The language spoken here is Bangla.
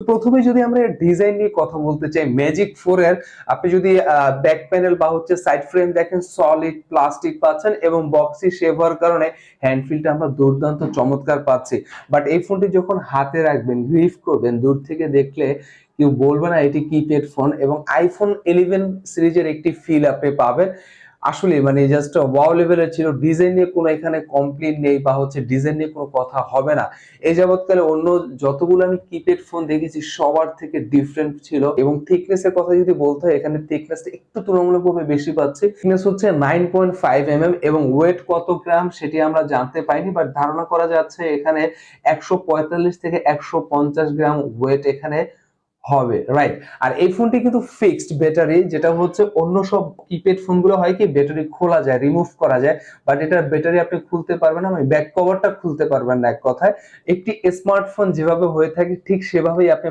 প্রথমে যদি আমরা ডিজাইন নিয়ে কথা বলতে চাই, ম্যাজিক 4 এর আপনি যদি ব্যাক প্যানেল বা হচ্ছে সাইড ফ্রেম দেখেন, সলিড প্লাস্টিক পাচ্ছেন এবং বক্সি শেপ হওয়ার কারণে হ্যান্ড ফিলটা আমরা দুর্দান্ত চমৎকার পাচ্ছি। বাট এই ফোনটি যখন হাতে রাখবেন, গ্রিপ করবেন, দূর থেকে দেখলে কেউ বলবে না এটি কিপ্যাড ফোন, এবং আইফোন 11 সিরিজের একটি ফিল আপনি পাবেন। আসলে মানে জাস্ট ওয়াও লেভেলের ছিল। ডিজাইন নিয়ে কোনো এখানে কমপ্লেইন নেই বা হচ্ছে ডিজাইন নিয়ে কোনো কথা হবে না। এই যাবৎকালে অন্য যতগুলো আমি কিপ্যাড ফোন দেখেছি সবার থেকে ডিফারেন্ট ছিল। এবং থিকনেস এর কথা যদি বলতে হয়, এখানে থিকনেসটা একটু তুলনামূলকভাবে বেশি পাচ্ছি। থিকনেস হচ্ছে 9.5 এবং ওয়েট কত গ্রাম সেটি আমরা জানতে পাইনি, বাট ধারণা করা যাচ্ছে এখানে 145 থেকে 150 গ্রাম ওয়েট এখানে হবে, রাইট। আর এই ফোনটি কিন্তু ফিক্সড ব্যাটারি, যেটা হচ্ছে অন্য সব কিপ্যাড ফোনগুলো হয় কি ব্যাটারি খোলা যায়, রিমুভ করা যায়, বাট এটার ব্যাটারি আপনি খুলতে পারবেন না, মানে ব্যাক কভারটা খুলতে পারবেন না। এক কথায় একটি স্মার্টফোন যেভাবে হয়ে থাকে ঠিক সেভাবেই আপনি